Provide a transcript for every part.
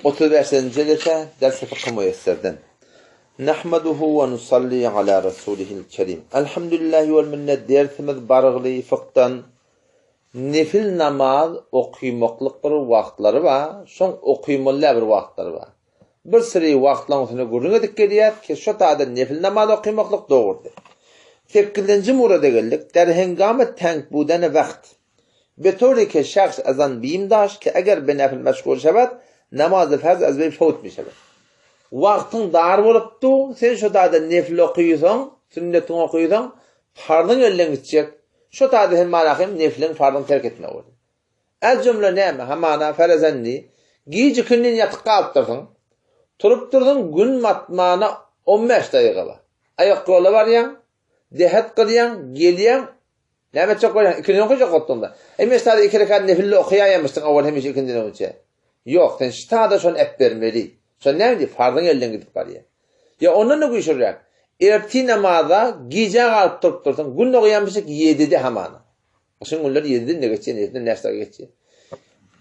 35. Lete ders-i fıkh müyesserden. Nahmaduhu ve nusalli ala rasulihil kerim. Elhamdülillahi vel minnet dersimiz barıglı fıkhtan nefil namaz okuymaklık bir vaxtları var. Son okuymalı bir vaxtları var. Bir sürü vaxtların üstüne görüne dikkat ediyat ki şu taada nefil namaz okuymaklık doğurdu. 8. murada geldik. Der hengame tank budane vaqt. Betori ki şahs azan biyimdaş ki eğer bir nefil meşgul şebat namazı farz az bir fawt şebat. Vaqtın dar bolupdu, sen şu taada nefil okuyusan, sünnetini okuyusan, fardın elden gidecek. Şu taada hem malahim nefilin fardın terk etme oldu. Az cümle neyme? Hamana ferezenli. Giyici kündün yatık kalıptırsın. Turup durdun gün matmağına 15 dakika var. Ayak kolu var yan. Dehat kılyan, geliyan. Neyme çok var yan. İkini okuyacak ottuğunda. Mesela 2 rekat nefilli okuyayamışsın avval hemiş ikindin önce. Yok, sen şu taada son ep vermeli. Son neydi? Fardın elden gidip var ya. Ya ondan ne kuyuşuracak? Erti namaza gece kalıp turup dursun. Gün okuyamışık 7'de hamana. Şimdi günler 7'de ne geçecek? Nesler geçecek?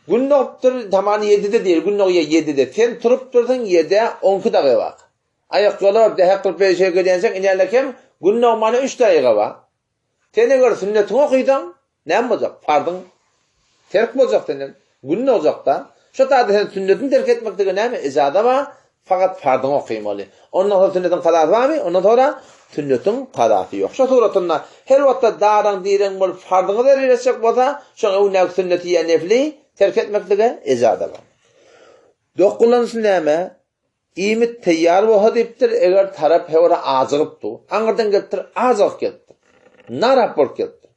Gün okutur tamam 7'de değil. Gün okuya 7'de. Sen turup dursun 7'de 12 dakika var. Ayak yolu var. Deha 45 şey gidiyorsan inerlekem gün okumana 3 dakika var. Sene göre sünnetini okuydan ne olacak? Fardın terk mi olacak senin? Gün ne olacak da? Şu taada sen sünnetini terk etmekte ne mi? İzada var. Fakat fardın okuymalı. Ondan sonra sünnetin kadası var mı? Ondan sonra sünnetin kadası yok. Şu suratında her vakti dağdan diren bol fardını da rileşecek olsa şuna o sünneti ya nefli terk etmekte izada var. Dokullansın neyme? İmit teyyar bu deyiptir eğer taraf hevara azırıptı. Anırdan geliptir azık geliptir. Na rapor geliptir.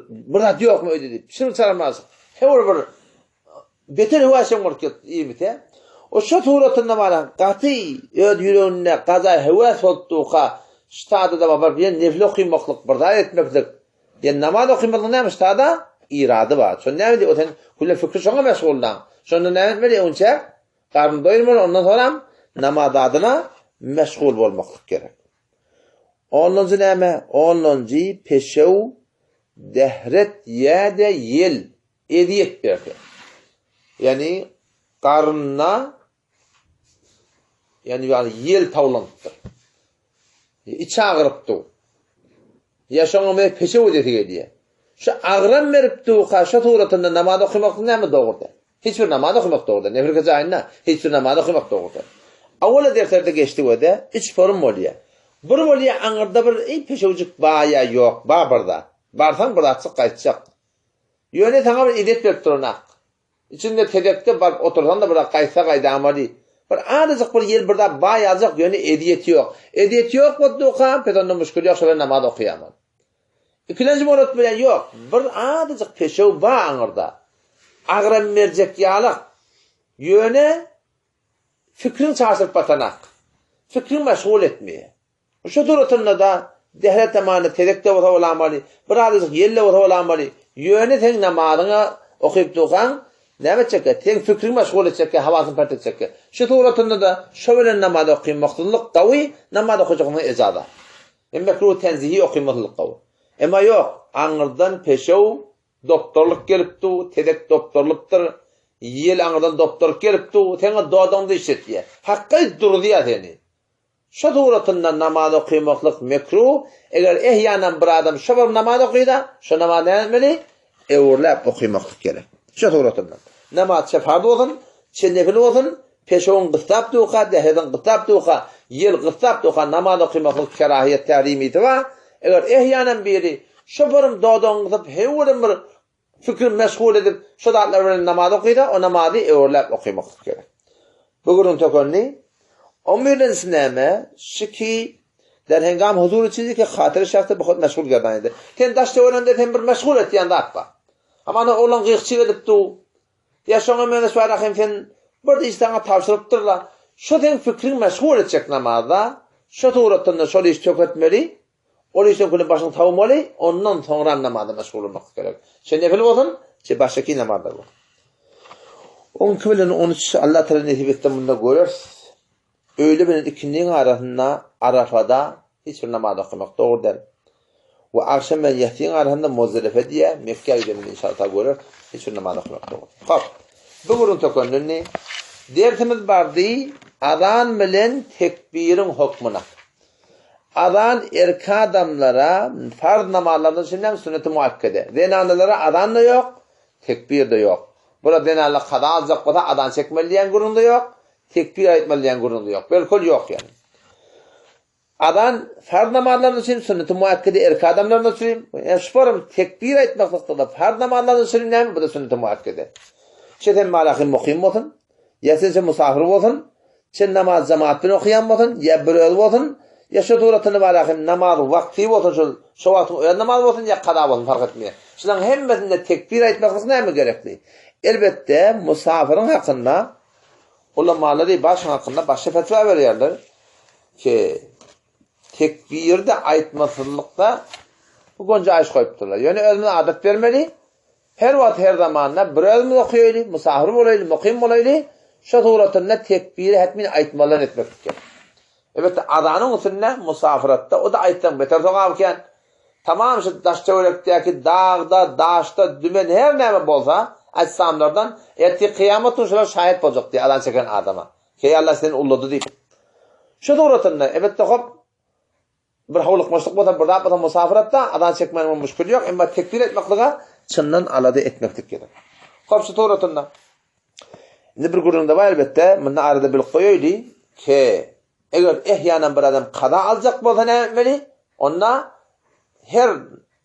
Bir radyo yok mu öyle deyip. Şimdi saramaz. Hevara bir beter hevasın var geliptir imite. O şu suratında bana katı yüreğine kaza heves olduğuğa ştada da var bir nefli okuymaklık burada etmeklik. Yani namaz okuymaklık neymiş ştada? İradı var. Sonra ne dedi? O sen kulle fikri şuna meşguldan. Sonra ne etmeli? Önce karnı doyurmalı. Ondan sonra namaz adına meşgul olmaklık gerek. 10. neyme? 10. peşev dehret yede yel ediyet berdi. Yani karnına yani yel tavlanıptır. İçi ağırıptı. Yaşanmaya peşe ödeti diye. Şu ağıran veripti karşı tuğratında namaz okumak ne mi doğurdu? Hiçbir namaz okumak doğurdu. Nefir kızayına hiçbir namaz okumak doğurdu. Avvala derslerde geçti öde 3 forum oluyor. Bir oluyor ağırda bir peşevcik baya yok. Barda. Barsan bir açık kaçacak. Yöne sana bir idet verip durnak. İçinde tedekte var otursan da burada kaysa kayda amali. Bir ağırcık bir yer burada bayacak yönü ediyeti yok. Ediyeti yok mu duka? Pedonda müşkül yok şöyle namaz okuyamam. İkinci morat bile yok. Bir ağırcık peşev var ağırda. Ağıran mercek yağlık. Yöne fikrin çarşıp batanak. Fikrin meşgul etmeye. Şu duratında da dehret emanı tedekte olamali. Bir ağırcık yerle olamali. Yöne sen namazını okuyup dukan ne edecek? Sen fikrin meşgul edecek, havasını pert edecek. Şu tuğratında da şöyle namaz okuymaklılık kavi, namaz okuyacağını izada. Mekruh tenzihi okuymaklılık kavi. Ama yok, ağırdan peşev, doktorluk gelipti, tedek doktorluktur, yel ağırdan doktorluk gelipti, sana doğdan da işletiyor. Hakkı durdu ya seni. Şu tuğratında namaz okuymaklık mekruh, eğer ehyanan bir adam şu bir namaz okuyda, şu namaz ne etmeli? Eğurlap okuymaklık gerek. Şu tuğratında. Namaz farz olsun, nefil olsun, peşeğin gıstap duqa, deheden gıstap duqa, yel gıstap duqa, namaz okuymaklık kerahiyet tahrimiyeti var. Eğer ehyanan biri şu birim doğduğun gıstap, heverim bir fikri meşgul edip, şu dağıtlarla namaz okuyda, o namazı eğurlap okuymaklık gerek. Bugünün tokonni, 11. sineme, şiki, der hengam huzur içinde ki hatırı şahsı bu kadar meşgul gerdan eder. Sen daşta öğrende sen bir meşgul et yanında atma. Ama olan gıqçı edip du, yaşanan mühendis var akım sen bir de istana tavsırıptırlar. Şu sen fikrin meşgul edecek namazda, şu tuğratında şöyle iş töketmeli, o işin kulün başını tavmalı, ondan sonra namazda meşgul olmak gerek. Sen nefil olsun, sen baştaki namazda bu. 12 ile 13 Allah Teala nasip etti bunda görürüz. Öyle bir ikindinin arasında Arafa'da hiçbir namaz okumak doğru der. Ve akşam ve yahtiyyin arasında Muzdalife diye Mekke'ye gidelim inşallah görür. Hiçbir namaz okumak doğru. Hop. Bu burun tokondun ne? Dersimiz bardy azan bilen tekbirin hukmuna. Azan erka adamlara farz namazlarının içinden sünnet-i muakkede. Denanlara azan da yok, tekbir de yok. Burada denanla kada alacak kadar azan çekmeliyen gurunda yok, tekbir etmeliyen gurunda yok. Belkul yok yani. Azan farz namazlarının için sünnet-i muakkede erka adamlarına söyleyeyim. Yani şuparım tekbir etmeklikte da farz namazlarının için bu da sünnet-i muakkede. Çeten malakin mukim olsun, ya sizce musafir olsun, çen namaz cemaatini okuyan olsun, ya bir öl olsun, ya şu turatını malakin namaz vakti olsun, şu vaktin öyle namaz olsun, ya kada olsun fark etmiyor. Şunların hemmesinde tekbir etmeklik ne mi gerekli? Elbette musafirin hakkında, ulamaları başın hakkında başka fetva veriyorlar ki tekbirde aytmasızlıkta bu gonca ayış koyupturlar. Yani özüne adet vermeli. Her vaxt her zamanla bir özümüz okuyaylı, musafir olaylı, mukim olaylı, şu turatında tekbiri hetmin aytmalarını etmektir. Evet, adanın usulüne musafiratta o da ayttan beter soğavken tamam şu daşça ölekteki dağda, daşta, dümen her neyme bolsa açsamlardan erti kıyametun şuna şahit olacak diye adan çeken adama. Ki Allah senin ulladı deyip. Şu turatında evet de hop bir havluk maşlık bolsa bir daha musafiratta adan çekmenin müşkül yok ama tekbir etmekliğe çından aladı etmektir gerek. Hop şu turatında. Şimdi bir gurunda var elbette bundan arada bir koyuydu ki eğer ehyanen bir adam kada alacak bolsa ne etmeli? Onunla her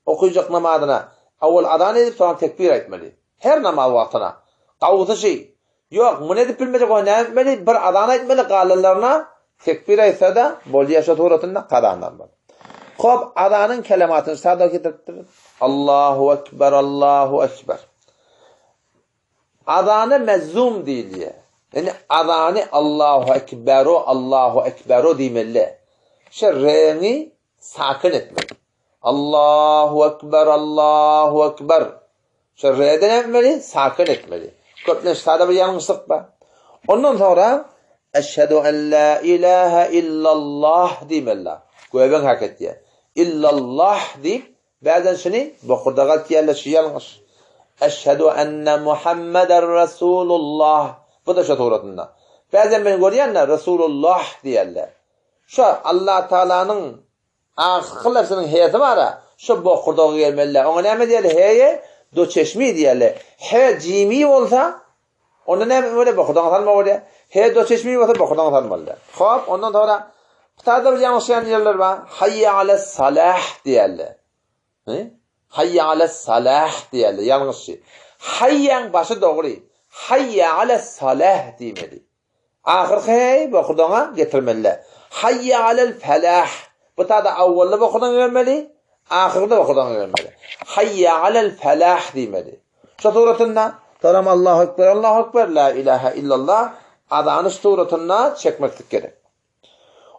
okuyacak namazına avval adan edip sonra tekbir etmeli. Her namaz vaktına. Kavuzu şey. Yok, bunu edip bilmeyecek o ne etmeli? Bir adan etmeli galanlarına tekbir etse de bol yaşa tuğratında kadandan var. Hop adanın kelimatını sağda getirttirir. Allahu Ekber, Allahu Ekber. Adanı mezzum değil diye. Yani adanı Allahu Ekberu demeli. Re'ni sakin etmeli. Allahu Ekber, Allahu Ekber. Re'den etmeli, sakin etmeli. Köpten sağda bir yanlışlık var. Ondan sonra Eşhedü en la ilahe illallah demeli. Göğben hareket diye. İllallah deyip bazen şimdi bokurdağa yerleşi yanlış. Eşhedü enne Muhammeden Resulullah. Bu da şu tuğratında. Bazen beni görüyenler Resulullah diyorlar. Şu Allah Teala'nın akıllarının heyeti var ya, şu bokurdağa gelmeliler. Ona ne mi diyorlar? Heye do çeşmi diyorlar. He cimi olsa ona ne mi böyle bokurdağa tanıma oluyor? He do çeşmi olsa bokurdağa tanımalılar. Hop ondan sonra bir bir yanlış yerler var. Hayye ale salah diyorlar. Hayye ale salah diyorlar. Yanlış şey. Hayyen başı doğru. Hayye ale salah demeli. Ahir hey bokurdağa getirmeliler. Hayye alel felah. Bu taada avvalda bokurdağa vermeli. Ahirde bokurdağa vermeli. Hayye alel felah demeli. Şu turatında tamam Allahu Ekber, Allahu Ekber, la ilahe illallah adanı turatında çekmektik gerek.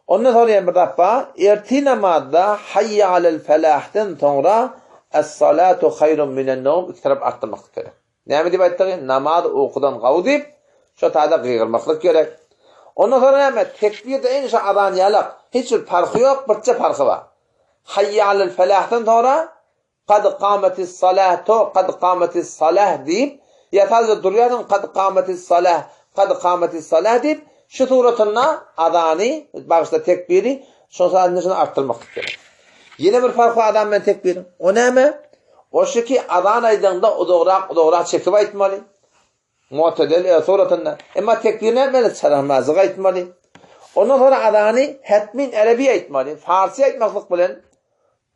Ondan sonra bir defa erti namazda hayye alel felah'ten sonra es-salatu hayrun minen nevm iki taraf arttırmak gerek. Ne mi diyeyim? Namaz okudan kavudip şu taada gıyırmaklık gerek. Ondan sonra ne? Tekbirde en şu adan yalak. Hiçbir farkı yok, birçe farkı var. Hayye alel felah'ten sonra kad kâmetis salatu, kad kâmetis salah deyip yatazı duruyorsun kad kâmetis salah deyip şu tuğratına adanı, başta tekbiri, sonra adını arttırmak gerek. Yine bir farkı adam ben tekbirim. O ne mi? O şu ki adan aydığında o doğrak çekip aytmalı. Mu'tedel suratında. Ama tekbir ne etmeli? Sarahmazı aytmalı. Ondan sonra adanı hetmin Arabi aytmalı. Farsi aytmaklık bilen.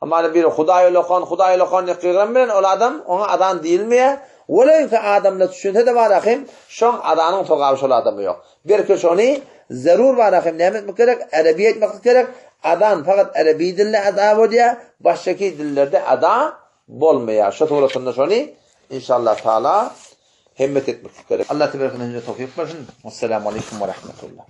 Ama bir Hudayi lokan yıkıyorum bilen o adam ona adan değil mi? Veleyin ki adamla düşünse de var akım, şun adanın toqavşol adamı yok. Bir ki şunu zarur var akım, ne etmek gerek? Arabi etmek gerek. Adan fakat Arabi dille ada oluyor, baştaki dillerde ada bolmuyor. Şu tuğratında şunu inşallah Teala himmet etmek gerek. Allah tebarek ve teala tevfik versin. Esselamu aleyküm ve rahmetullah.